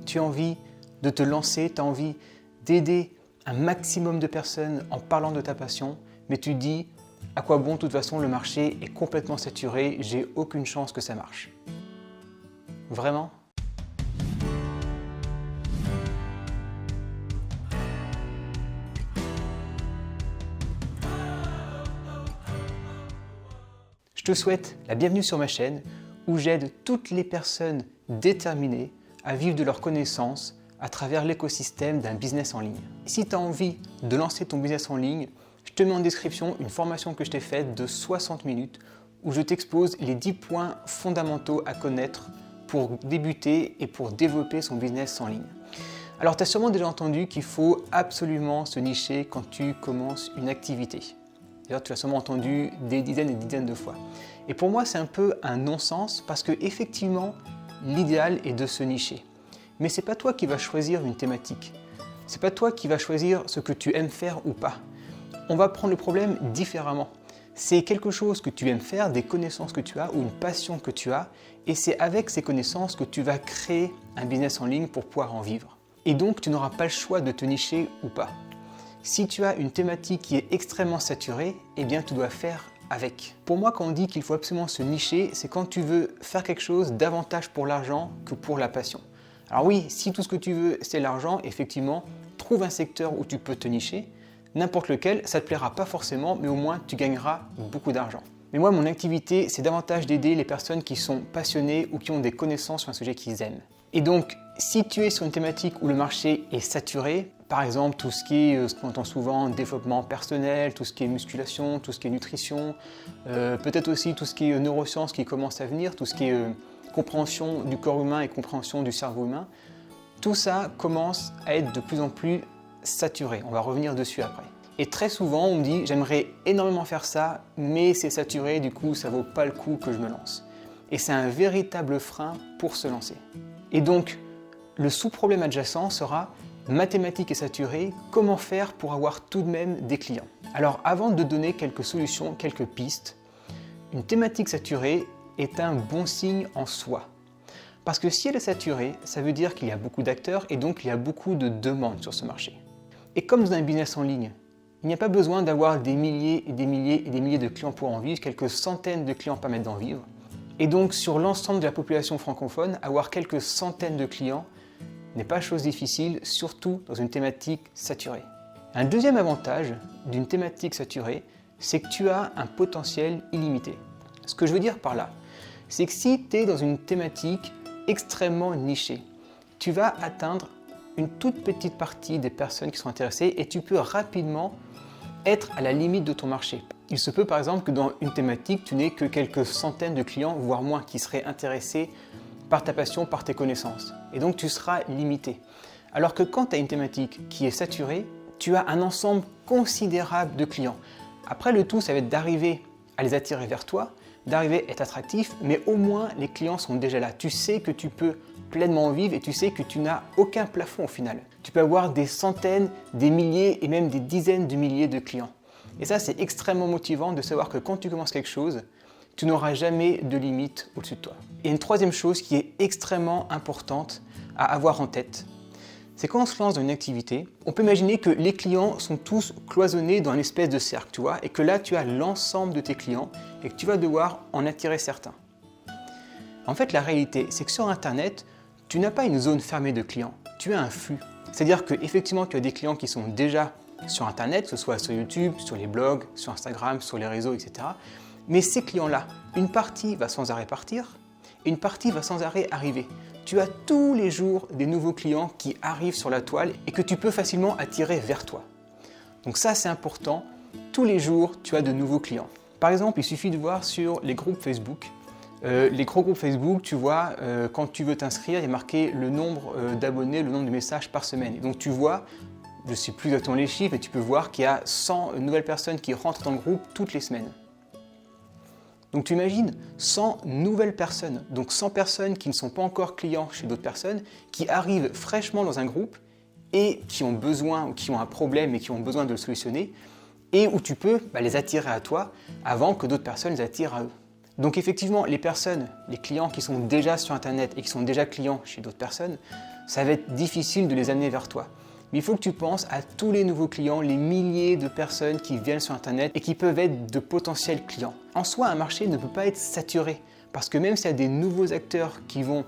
tu as envie de te lancer, tu as envie d'aider un maximum de personnes en parlant de ta passion, mais tu te dis à quoi bon, de toute façon le marché est complètement saturé, j'ai aucune chance que ça marche. Vraiment ? Je te souhaite la bienvenue sur ma chaîne où j'aide toutes les personnes déterminées à vivre de leurs connaissances à travers l'écosystème d'un business en ligne. Si tu as envie de lancer ton business en ligne, je te mets en description une formation que je t'ai faite de 60 minutes où je t'expose les 10 points fondamentaux à connaître pour débuter et pour développer son business en ligne. Alors tu as sûrement déjà entendu qu'il faut absolument se nicher quand tu commences une activité. D'ailleurs, tu l'as sûrement entendu des dizaines et des dizaines de fois. Et pour moi, c'est un peu un non-sens parce que effectivement, l'idéal est de se nicher. Mais ce n'est pas toi qui vas choisir une thématique. Ce n'est pas toi qui vas choisir ce que tu aimes faire ou pas. On va prendre le problème différemment. C'est quelque chose que tu aimes faire, des connaissances que tu as ou une passion que tu as, et c'est avec ces connaissances que tu vas créer un business en ligne pour pouvoir en vivre. Et donc, tu n'auras pas le choix de te nicher ou pas. Si tu as une thématique qui est extrêmement saturée, eh bien tu dois faire avec. Pour moi, quand on dit qu'il faut absolument se nicher, c'est quand tu veux faire quelque chose davantage pour l'argent que pour la passion. Alors oui, si tout ce que tu veux c'est l'argent, effectivement, trouve un secteur où tu peux te nicher. N'importe lequel, ça ne te plaira pas forcément, mais au moins tu gagneras beaucoup d'argent. Mais moi, mon activité, c'est davantage d'aider les personnes qui sont passionnées ou qui ont des connaissances sur un sujet qu'ils aiment. Et donc, si tu es sur une thématique où le marché est saturé, par exemple tout ce qui est, ce qu'on entend souvent, développement personnel, tout ce qui est musculation, tout ce qui est nutrition, peut-être aussi tout ce qui est neurosciences qui commence à venir, tout ce qui est compréhension du corps humain et compréhension du cerveau humain, tout ça commence à être de plus en plus saturé. On va revenir dessus après. Et très souvent, on me dit, j'aimerais énormément faire ça, mais c'est saturé, du coup, ça vaut pas le coup que je me lance. Et c'est un véritable frein pour se lancer. Et donc, le sous-problème adjacent sera, ma thématique est saturée, comment faire pour avoir tout de même des clients? Alors, avant de donner quelques solutions, quelques pistes, une thématique saturée est un bon signe en soi. Parce que si elle est saturée, ça veut dire qu'il y a beaucoup d'acteurs et donc il y a beaucoup de demandes sur ce marché. Et comme dans un business en ligne, il n'y a pas besoin d'avoir des milliers et des milliers et des milliers de clients pour en vivre, quelques centaines de clients permettent d'en vivre. Et donc sur l'ensemble de la population francophone, avoir quelques centaines de clients n'est pas chose difficile, surtout dans une thématique saturée. Un deuxième avantage d'une thématique saturée, c'est que tu as un potentiel illimité. Ce que je veux dire par là, c'est que si tu es dans une thématique extrêmement nichée, tu vas atteindre une toute petite partie des personnes qui sont intéressées et tu peux rapidement être à la limite de ton marché. Il se peut par exemple que dans une thématique, tu n'aies que quelques centaines de clients, voire moins, qui seraient intéressés par ta passion, par tes connaissances. Et donc tu seras limité. Alors que quand tu as une thématique qui est saturée, tu as un ensemble considérable de clients. Après, le tout, ça va être d'arriver à les attirer vers toi, d'arriver à être attractif, mais au moins les clients sont déjà là. Tu sais que tu peux pleinement vivre et tu sais que tu n'as aucun plafond au final. Tu peux avoir des centaines, des milliers et même des dizaines de milliers de clients. Et ça, c'est extrêmement motivant de savoir que quand tu commences quelque chose, tu n'auras jamais de limite au-dessus de toi. Et une troisième chose qui est extrêmement importante à avoir en tête, c'est quand on se lance dans une activité, on peut imaginer que les clients sont tous cloisonnés dans une espèce de cercle, tu vois, et que là, tu as l'ensemble de tes clients et que tu vas devoir en attirer certains. En fait, la réalité, c'est que sur Internet, tu n'as pas une zone fermée de clients, tu as un flux. C'est-à-dire qu'effectivement, tu as des clients qui sont déjà sur Internet, que ce soit sur YouTube, sur les blogs, sur Instagram, sur les réseaux, etc. Mais ces clients-là, une partie va sans arrêt partir et une partie va sans arrêt arriver. Tu as tous les jours des nouveaux clients qui arrivent sur la toile et que tu peux facilement attirer vers toi. Donc ça, c'est important. Tous les jours, tu as de nouveaux clients. Par exemple, il suffit de voir sur les groupes Facebook. Les gros groupes Facebook, tu vois, quand tu veux t'inscrire, il y a marqué le nombre d'abonnés, le nombre de messages par semaine. Et donc tu vois, je ne sais plus exactement les chiffres, mais tu peux voir qu'il y a 100 nouvelles personnes qui rentrent dans le groupe toutes les semaines. Donc tu imagines 100 nouvelles personnes, donc 100 personnes qui ne sont pas encore clients chez d'autres personnes, qui arrivent fraîchement dans un groupe et qui ont besoin, ou qui ont un problème et qui ont besoin de le solutionner, et où tu peux les attirer à toi avant que d'autres personnes les attirent à eux. Donc effectivement, les personnes, les clients qui sont déjà sur Internet et qui sont déjà clients chez d'autres personnes, ça va être difficile de les amener vers toi. Mais il faut que tu penses à tous les nouveaux clients, les milliers de personnes qui viennent sur Internet et qui peuvent être de potentiels clients. En soi, un marché ne peut pas être saturé parce que même s'il y a des nouveaux acteurs qui vont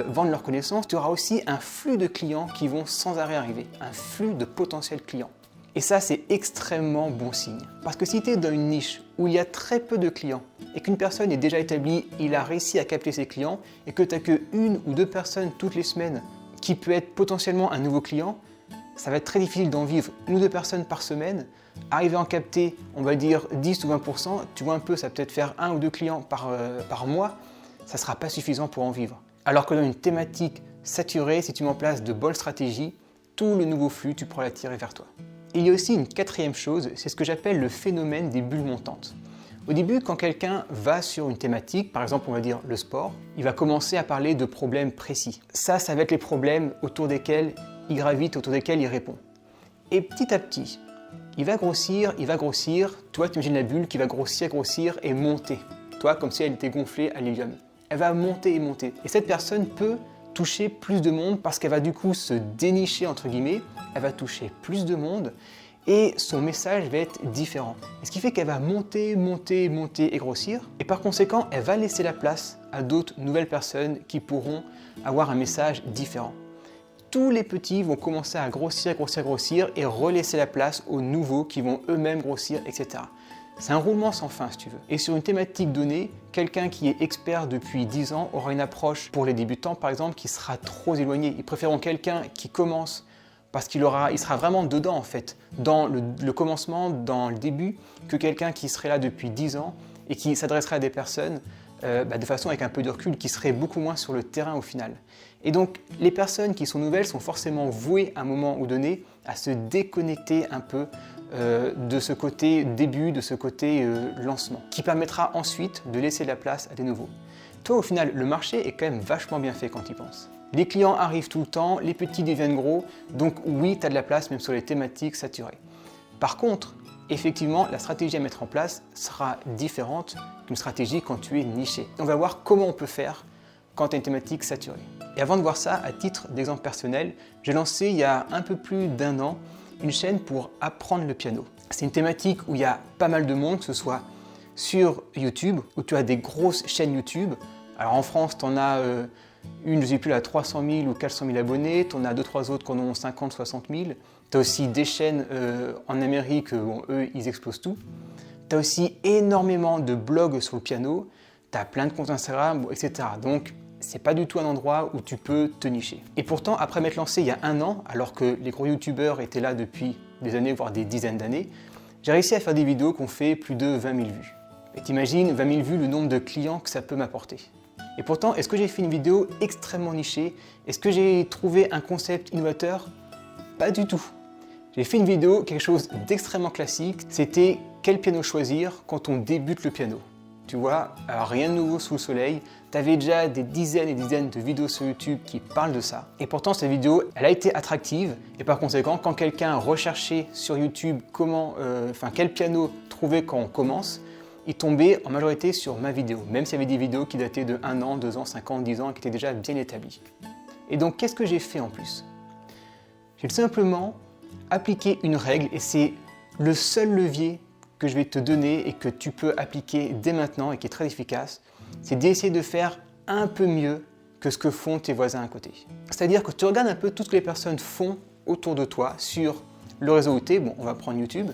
vendre leurs connaissances, tu auras aussi un flux de clients qui vont sans arrêt arriver, un flux de potentiels clients. Et ça, c'est extrêmement bon signe. Parce que si tu es dans une niche où il y a très peu de clients et qu'une personne est déjà établie, il a réussi à capter ses clients et que tu n'as qu'une ou deux personnes toutes les semaines qui peut être potentiellement un nouveau client, ça va être très difficile d'en vivre une ou deux personnes par semaine. Arriver à en capter, on va dire 10 ou 20%, tu vois un peu, ça peut peut-être faire un ou deux clients par mois, ça ne sera pas suffisant pour en vivre. Alors que dans une thématique saturée, si tu mets en place de bonnes stratégies, tout le nouveau flux, tu pourras l'attirer vers toi. Et il y a aussi une quatrième chose, c'est ce que j'appelle le phénomène des bulles montantes. Au début, quand quelqu'un va sur une thématique, par exemple on va dire le sport, il va commencer à parler de problèmes précis. Ça va être les problèmes autour desquels il gravite, autour desquels il répond. Et petit à petit, il va grossir, toi tu imagines la bulle qui va grossir et monter. Toi, comme si elle était gonflée à l'hélium. Elle va monter et monter. Et cette personne peut toucher plus de monde parce qu'elle va du coup se dénicher entre guillemets, elle va toucher plus de monde et son message va être différent. Et ce qui fait qu'elle va monter et grossir et par conséquent elle va laisser la place à d'autres nouvelles personnes qui pourront avoir un message différent. Tous les petits vont commencer à grossir et relaisser la place aux nouveaux qui vont eux-mêmes grossir, etc. C'est un roulement sans fin si tu veux. Et sur une thématique donnée, quelqu'un qui est expert depuis 10 ans aura une approche pour les débutants par exemple qui sera trop éloignée. Ils préféreront quelqu'un qui commence parce qu'il sera vraiment dedans en fait, dans le commencement, dans le début, que quelqu'un qui serait là depuis 10 ans et qui s'adresserait à des personnes de façon avec un peu de recul, qui serait beaucoup moins sur le terrain au final. Et donc les personnes qui sont nouvelles sont forcément vouées à un moment ou donné à se déconnecter un peu de ce côté début, de ce côté lancement, qui permettra ensuite de laisser la place à des nouveaux. Toi, au final, le marché est quand même vachement bien fait quand tu y penses. Les clients arrivent tout le temps, les petits deviennent gros, donc oui, tu as de la place même sur les thématiques saturées. Par contre, effectivement, la stratégie à mettre en place sera différente qu'une stratégie quand tu es niché. On va voir comment on peut faire quand tu as une thématique saturée. Et avant de voir ça, à titre d'exemple personnel, j'ai lancé il y a un peu plus d'1 an une chaîne pour apprendre le piano. C'est une thématique où il y a pas mal de monde, que ce soit sur YouTube, où tu as des grosses chaînes YouTube. Alors en France, tu en as une, je ne sais plus, à 300 000 ou 400 000 abonnés, tu en as 2-3 autres qui en ont 50, 60 000. Tu as aussi des chaînes en Amérique, bon, eux, ils explosent tout. Tu as aussi énormément de blogs sur le piano, tu as plein de comptes Instagram, etc. Donc, c'est pas du tout un endroit où tu peux te nicher. Et pourtant, après m'être lancé il y a 1 an, alors que les gros youtubeurs étaient là depuis des années, voire des dizaines d'années, j'ai réussi à faire des vidéos qui ont fait plus de 20 000 vues. Et t'imagines, 20 000 vues, le nombre de clients que ça peut m'apporter. Et pourtant, est-ce que j'ai fait une vidéo extrêmement nichée? Est-ce que j'ai trouvé un concept innovateur? Pas du tout. J'ai fait une vidéo, quelque chose d'extrêmement classique, c'était quel piano choisir quand on débute le piano. Tu vois, alors rien de nouveau sous le soleil, tu avais déjà des dizaines et dizaines de vidéos sur YouTube qui parlent de ça. Et pourtant, cette vidéo, elle a été attractive et par conséquent, quand quelqu'un recherchait sur YouTube quel piano trouver quand on commence, il tombait en majorité sur ma vidéo, même s'il y avait des vidéos qui dataient de 1 an, 2 ans, 5 ans, 10 ans et qui étaient déjà bien établies. Et donc, qu'est-ce que j'ai fait en plus? J'ai simplement appliqué une règle et c'est le seul levier que je vais te donner et que tu peux appliquer dès maintenant et qui est très efficace, c'est d'essayer de faire un peu mieux que ce que font tes voisins à côté. C'est-à-dire que tu regardes un peu tout ce que les personnes font autour de toi sur le réseau où tu es, bon, on va prendre YouTube,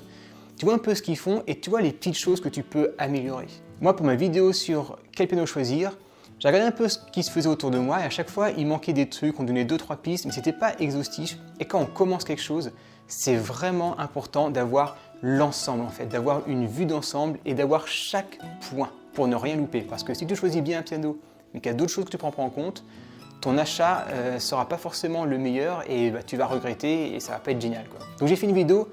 tu vois un peu ce qu'ils font et tu vois les petites choses que tu peux améliorer. Moi, pour ma vidéo sur quel piano choisir, j'ai regardé un peu ce qui se faisait autour de moi et à chaque fois, il manquait des trucs, on donnait 2-3 pistes, mais c'était pas exhaustif. Et quand on commence quelque chose, c'est vraiment important d'avoir l'ensemble en fait, d'avoir une vue d'ensemble et d'avoir chaque point pour ne rien louper. Parce que si tu choisis bien un piano, mais qu'il y a d'autres choses que tu prends pas en compte, ton achat ne sera pas forcément le meilleur et tu vas regretter et ça va pas être génial, quoi. Donc j'ai fait une vidéo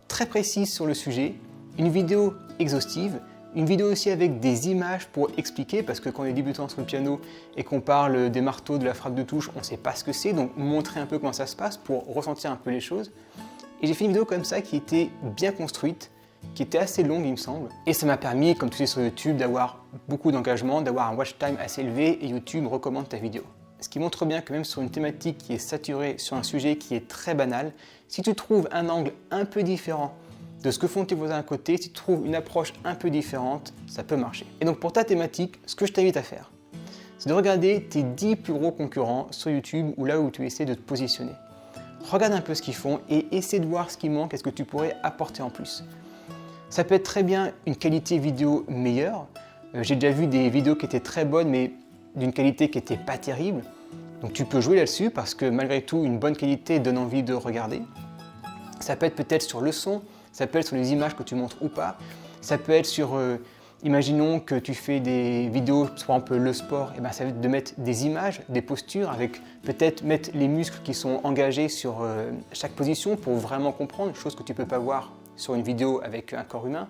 très précise sur le sujet, une vidéo exhaustive, une vidéo aussi avec des images pour expliquer, parce que quand on est débutant sur le piano et qu'on parle des marteaux, de la frappe de touche, on ne sait pas ce que c'est, donc montrer un peu comment ça se passe pour ressentir un peu les choses. Et j'ai fait une vidéo comme ça qui était bien construite, qui était assez longue il me semble. Et ça m'a permis, comme tu sais sur YouTube, d'avoir beaucoup d'engagement, d'avoir un watch time assez élevé et YouTube me recommande ta vidéo. Ce qui montre bien que même sur une thématique qui est saturée, sur un sujet qui est très banal, si tu trouves un angle un peu différent de ce que font tes voisins à côté, si tu trouves une approche un peu différente, ça peut marcher. Et donc pour ta thématique, ce que je t'invite à faire, c'est de regarder tes 10 plus gros concurrents sur YouTube ou là où tu essaies de te positionner. Regarde un peu ce qu'ils font et essaie de voir ce qui manque et ce que tu pourrais apporter en plus. Ça peut être très bien une qualité vidéo meilleure. J'ai déjà vu des vidéos qui étaient très bonnes mais d'une qualité qui n'était pas terrible. Donc tu peux jouer là-dessus parce que malgré tout, une bonne qualité donne envie de regarder. Ça peut être peut-être sur le son, ça peut être sur les images que tu montres ou pas. Ça peut être sur, imaginons que tu fais des vidéos, par exemple le sport, et ben ça va être de mettre des images, des postures, avec peut-être mettre les muscles qui sont engagés sur chaque position pour vraiment comprendre, chose que tu ne peux pas voir sur une vidéo avec un corps humain.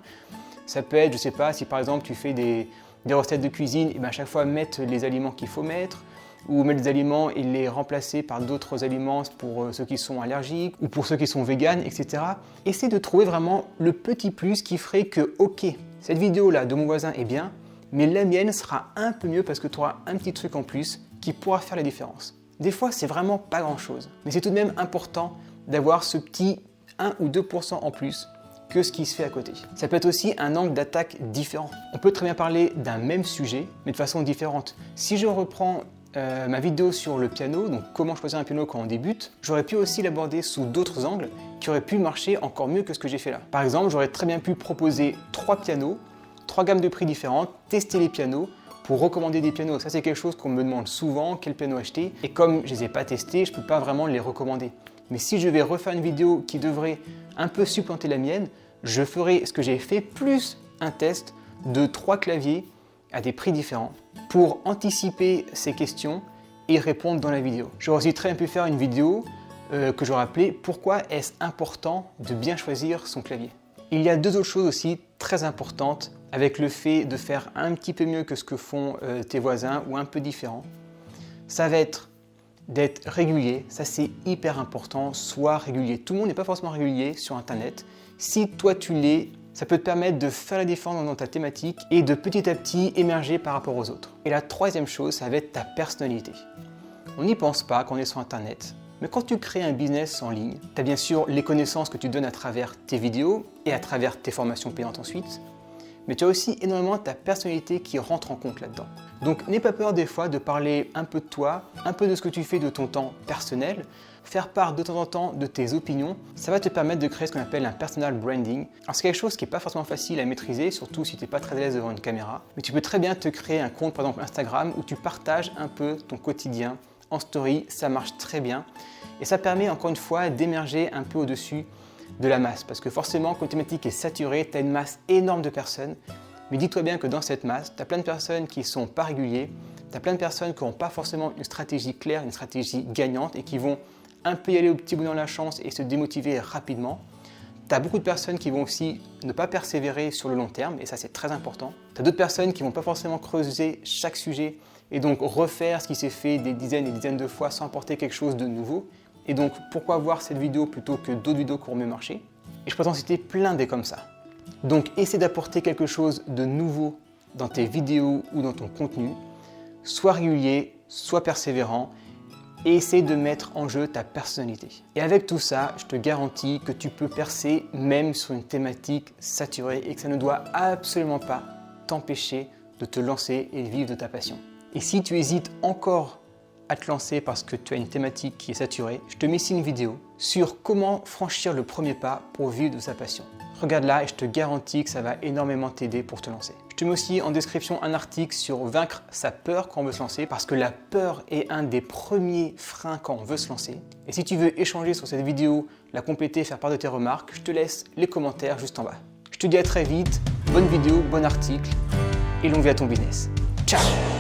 Ça peut être, je ne sais pas, si par exemple tu fais des recettes de cuisine, et ben à chaque fois mettre les aliments qu'il faut mettre, ou mettre des aliments et les remplacer par d'autres aliments pour ceux qui sont allergiques ou pour ceux qui sont véganes, etc. Essaie de trouver vraiment le petit plus qui ferait que, ok, cette vidéo-là de mon voisin est bien, mais la mienne sera un peu mieux parce que tu auras un petit truc en plus qui pourra faire la différence. Des fois, c'est vraiment pas grand-chose, mais c'est tout de même important d'avoir ce petit 1 ou 2% en plus que ce qui se fait à côté. Ça peut être aussi un angle d'attaque différent. On peut très bien parler d'un même sujet, mais de façon différente. Si je reprends ma vidéo sur le piano, donc comment choisir un piano quand on débute, j'aurais pu aussi l'aborder sous d'autres angles qui auraient pu marcher encore mieux que ce que j'ai fait là. Par exemple, j'aurais très bien pu proposer 3 pianos, 3 gammes de prix différentes, tester les pianos pour recommander des pianos. Ça, c'est quelque chose qu'on me demande souvent, quel piano acheter. Et comme je ne les ai pas testés, je ne peux pas vraiment les recommander. Mais si je vais refaire une vidéo qui devrait un peu supplanter la mienne, je ferai ce que j'ai fait plus un test de 3 claviers à des prix différents pour anticiper ces questions et répondre dans la vidéo. J'aurais aussi très bien pu faire une vidéo que j'aurais appelée « Pourquoi est-ce important de bien choisir son clavier ?» Il y a 2 autres choses aussi très importantes avec le fait de faire un petit peu mieux que ce que font tes voisins ou un peu différent. Ça va être d'être régulier, ça c'est hyper important, sois régulier. Tout le monde n'est pas forcément régulier sur Internet. Si toi tu l'es, ça peut te permettre de faire la différence dans ta thématique et de petit à petit émerger par rapport aux autres. Et la 3e chose, ça va être ta personnalité. On n'y pense pas quand on est sur Internet, mais quand tu crées un business en ligne, tu as bien sûr les connaissances que tu donnes à travers tes vidéos et à travers tes formations payantes ensuite, mais tu as aussi énormément ta personnalité qui rentre en compte là-dedans. Donc n'aie pas peur des fois de parler un peu de toi, un peu de ce que tu fais de ton temps personnel, faire part de temps en temps de tes opinions, ça va te permettre de créer ce qu'on appelle un personal branding. Alors c'est quelque chose qui n'est pas forcément facile à maîtriser, surtout si tu n'es pas très à l'aise devant une caméra, mais tu peux très bien te créer un compte par exemple Instagram où tu partages un peu ton quotidien en story, ça marche très bien et ça permet encore une fois d'émerger un peu au-dessus de la masse parce que forcément quand une thématique est saturée, tu as une masse énorme de personnes, mais dis-toi bien que dans cette masse, tu as plein de personnes qui ne sont pas réguliers, tu as plein de personnes qui n'ont pas forcément une stratégie claire, une stratégie gagnante et qui vont un peu y aller au petit bout dans la chance et se démotiver rapidement. Tu as beaucoup de personnes qui vont aussi ne pas persévérer sur le long terme et ça c'est très important. Tu as d'autres personnes qui ne vont pas forcément creuser chaque sujet et donc refaire ce qui s'est fait des dizaines et des dizaines de fois sans apporter quelque chose de nouveau. Et donc pourquoi voir cette vidéo plutôt que d'autres vidéos qui auront mieux marché? Et je peux t'en citer plein des comme ça. Donc essaie d'apporter quelque chose de nouveau dans tes vidéos ou dans ton contenu. Sois régulier, sois persévérant et essaie de mettre en jeu ta personnalité. Et avec tout ça, je te garantis que tu peux percer même sur une thématique saturée et que ça ne doit absolument pas t'empêcher de te lancer et de vivre de ta passion. Et si tu hésites encore à te lancer parce que tu as une thématique qui est saturée, je te mets ici une vidéo sur comment franchir le premier pas pour vivre de sa passion. Regarde là et je te garantis que ça va énormément t'aider pour te lancer. Je te mets aussi en description un article sur vaincre sa peur quand on veut se lancer parce que la peur est un des premiers freins quand on veut se lancer. Et si tu veux échanger sur cette vidéo, la compléter, faire part de tes remarques, je te laisse les commentaires juste en bas. Je te dis à très vite, bonne vidéo, bon article et longue vie à ton business. Ciao!